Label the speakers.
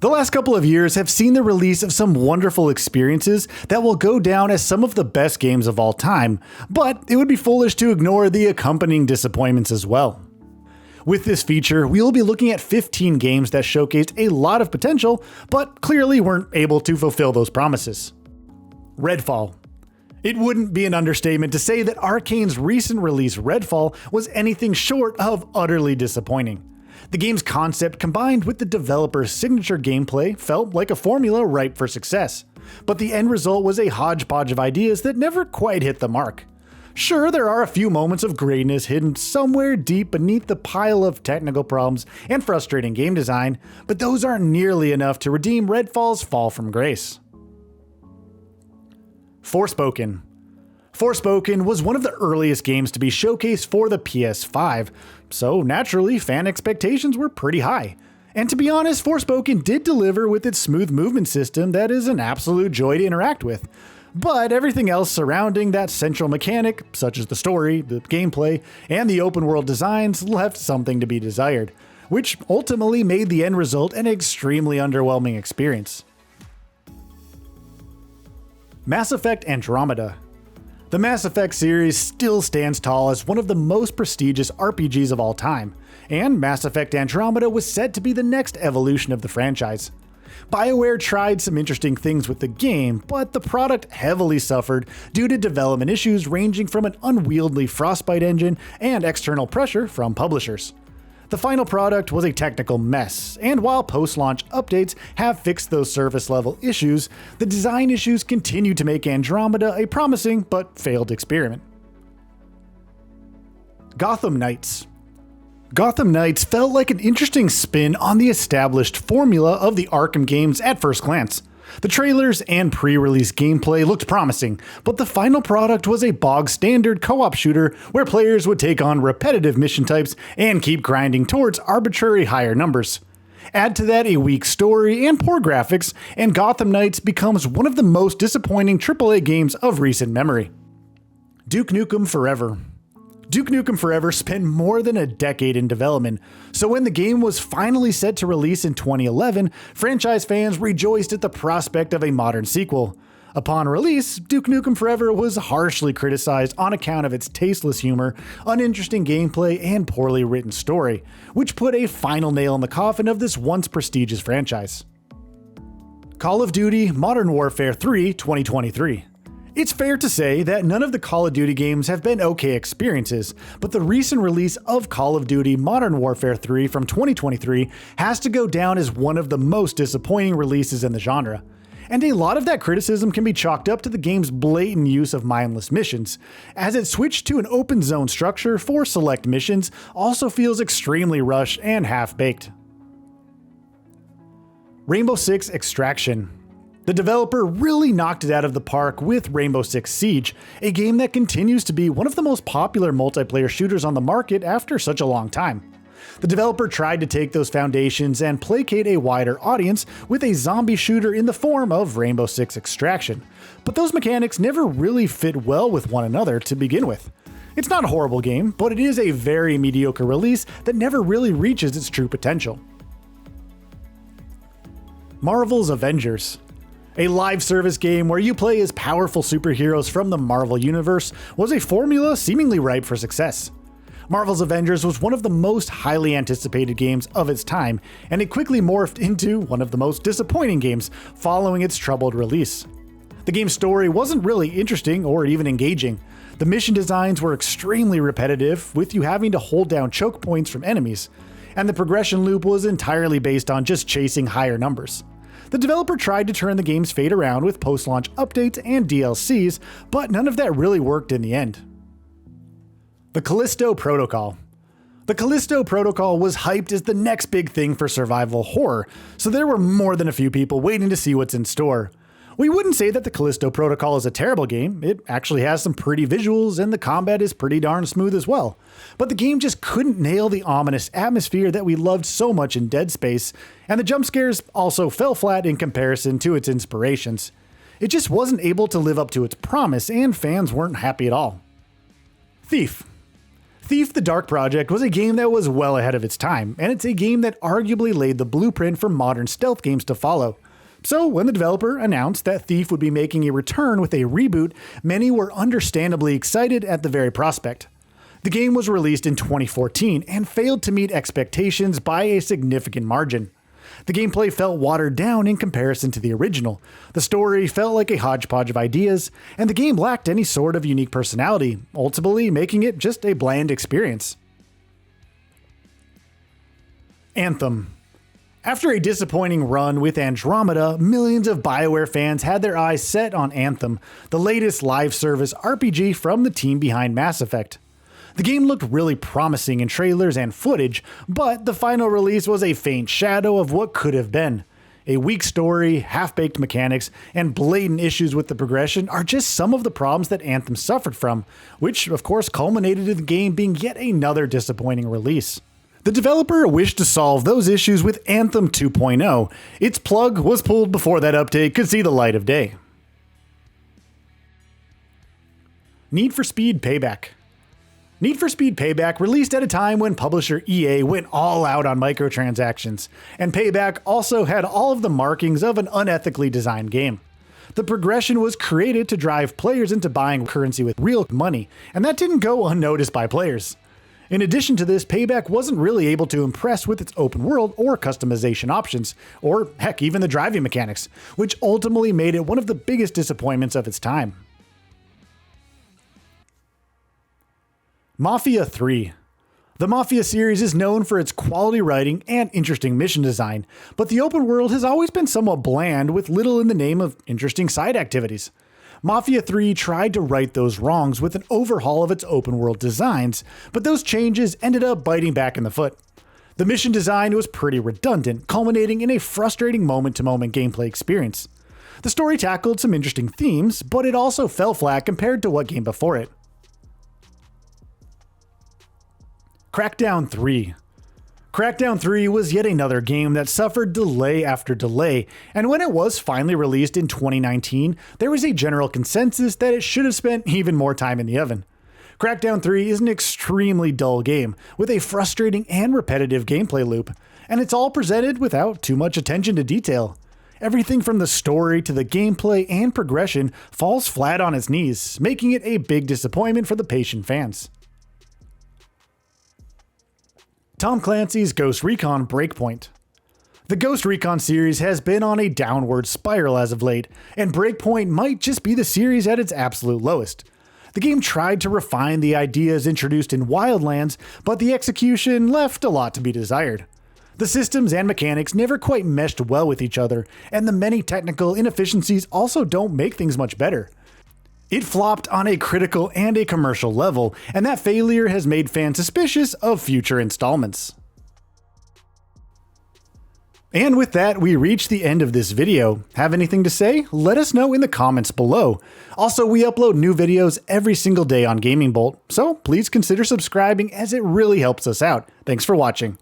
Speaker 1: The last couple of years have seen the release of some wonderful experiences that will go down as some of the best games of all time, but it would be foolish to ignore the accompanying disappointments as well. With this feature, we will be looking at 15 games that showcased a lot of potential, but clearly weren't able to fulfill those promises. Redfall. It wouldn't be an understatement to say that Arcane's recent release Redfall was anything short of utterly disappointing. The game's concept combined with the developer's signature gameplay felt like a formula ripe for success, but the end result was a hodgepodge of ideas that never quite hit the mark. Sure, there are a few moments of greatness hidden somewhere deep beneath the pile of technical problems and frustrating game design, but those aren't nearly enough to redeem Redfall's fall from grace. Forspoken. Forspoken was one of the earliest games to be showcased for the PS5, so naturally fan expectations were pretty high. And to be honest, Forspoken did deliver with its smooth movement system that is an absolute joy to interact with. But everything else surrounding that central mechanic, such as the story, the gameplay, and the open world designs, left something to be desired, which ultimately made the end result an extremely underwhelming experience. Mass Effect Andromeda. The Mass Effect series still stands tall as one of the most prestigious RPGs of all time, and Mass Effect Andromeda was said to be the next evolution of the franchise. BioWare tried some interesting things with the game, but the product heavily suffered due to development issues ranging from an unwieldy Frostbite engine and external pressure from publishers. The final product was a technical mess, and while post-launch updates have fixed those surface-level issues, the design issues continue to make Andromeda a promising but failed experiment. Gotham Knights. Gotham Knights felt like an interesting spin on the established formula of the Arkham games at first glance. The trailers and pre-release gameplay looked promising, but the final product was a bog-standard co-op shooter where players would take on repetitive mission types and keep grinding towards arbitrary higher numbers. Add to that a weak story and poor graphics, and Gotham Knights becomes one of the most disappointing AAA games of recent memory. Duke Nukem Forever. Duke Nukem Forever spent more than a decade in development, so when the game was finally set to release in 2011, franchise fans rejoiced at the prospect of a modern sequel. Upon release, Duke Nukem Forever was harshly criticized on account of its tasteless humor, uninteresting gameplay, and poorly written story, which put a final nail in the coffin of this once prestigious franchise. Call of Duty Modern Warfare 3 2023. It's fair to say that none of the Call of Duty games have been okay experiences, but the recent release of Call of Duty Modern Warfare 3 from 2023 has to go down as one of the most disappointing releases in the genre. And a lot of that criticism can be chalked up to the game's blatant use of mindless missions, as it switched to an open zone structure for select missions also feels extremely rushed and half-baked. Rainbow Six Extraction. The developer really knocked it out of the park with Rainbow Six Siege, a game that continues to be one of the most popular multiplayer shooters on the market after such a long time. The developer tried to take those foundations and placate a wider audience with a zombie shooter in the form of Rainbow Six Extraction, but those mechanics never really fit well with one another to begin with. It's not a horrible game, but it is a very mediocre release that never really reaches its true potential. Marvel's Avengers. A live service game where you play as powerful superheroes from the Marvel Universe was a formula seemingly ripe for success. Marvel's Avengers was one of the most highly anticipated games of its time, and it quickly morphed into one of the most disappointing games following its troubled release. The game's story wasn't really interesting or even engaging. The mission designs were extremely repetitive, with you having to hold down choke points from enemies, and the progression loop was entirely based on just chasing higher numbers. The developer tried to turn the game's fate around with post-launch updates and DLCs, but none of that really worked in the end. The Callisto Protocol. The Callisto Protocol was hyped as the next big thing for survival horror, so there were more than a few people waiting to see what's in store. We wouldn't say that the Callisto Protocol is a terrible game. It actually has some pretty visuals and the combat is pretty darn smooth as well. But the game just couldn't nail the ominous atmosphere that we loved so much in Dead Space, and the jump scares also fell flat in comparison to its inspirations. It just wasn't able to live up to its promise, and fans weren't happy at all. Thief. Thief the Dark Project was a game that was well ahead of its time, and it's a game that arguably laid the blueprint for modern stealth games to follow. So when the developer announced that Thief would be making a return with a reboot, many were understandably excited at the very prospect. The game was released in 2014 and failed to meet expectations by a significant margin. The gameplay felt watered down in comparison to the original. The story felt like a hodgepodge of ideas, and the game lacked any sort of unique personality, ultimately making it just a bland experience. Anthem. After a disappointing run with Andromeda, millions of BioWare fans had their eyes set on Anthem, the latest live service RPG from the team behind Mass Effect. The game looked really promising in trailers and footage, but the final release was a faint shadow of what could have been. A weak story, half-baked mechanics, and blatant issues with the progression are just some of the problems that Anthem suffered from, which of course culminated in the game being yet another disappointing release. The developer wished to solve those issues with Anthem 2.0. Its plug was pulled before that update could see the light of day. Need for Speed Payback. Need for Speed Payback released at a time when publisher EA went all out on microtransactions, and Payback also had all of the markings of an unethically designed game. The progression was created to drive players into buying currency with real money, and that didn't go unnoticed by players. In addition to this, Payback wasn't really able to impress with its open world or customization options, or heck, even the driving mechanics, which ultimately made it one of the biggest disappointments of its time. Mafia 3. The Mafia series is known for its quality writing and interesting mission design, but the open world has always been somewhat bland with little in the name of interesting side activities. Mafia 3 tried to right those wrongs with an overhaul of its open world designs, but those changes ended up biting back in the foot. The mission design was pretty redundant, culminating in a frustrating moment-to-moment gameplay experience. The story tackled some interesting themes, but it also fell flat compared to what came before it. Crackdown 3. Crackdown 3 was yet another game that suffered delay after delay, and when it was finally released in 2019, there was a general consensus that it should have spent even more time in the oven. Crackdown 3 is an extremely dull game, with a frustrating and repetitive gameplay loop, and it's all presented without too much attention to detail. Everything from the story to the gameplay and progression falls flat on its knees, making it a big disappointment for the patient fans. Tom Clancy's Ghost Recon Breakpoint. The Ghost Recon series has been on a downward spiral as of late, and Breakpoint might just be the series at its absolute lowest. The game tried to refine the ideas introduced in Wildlands, but the execution left a lot to be desired. The systems and mechanics never quite meshed well with each other, and the many technical inefficiencies also don't make things much better. It flopped on a critical and a commercial level, and that failure has made fans suspicious of future installments. And with that, we reach the end of this video. Have anything to say? Let us know in the comments below. Also, we upload new videos every single day on GamingBolt, so please consider subscribing as it really helps us out. Thanks for watching.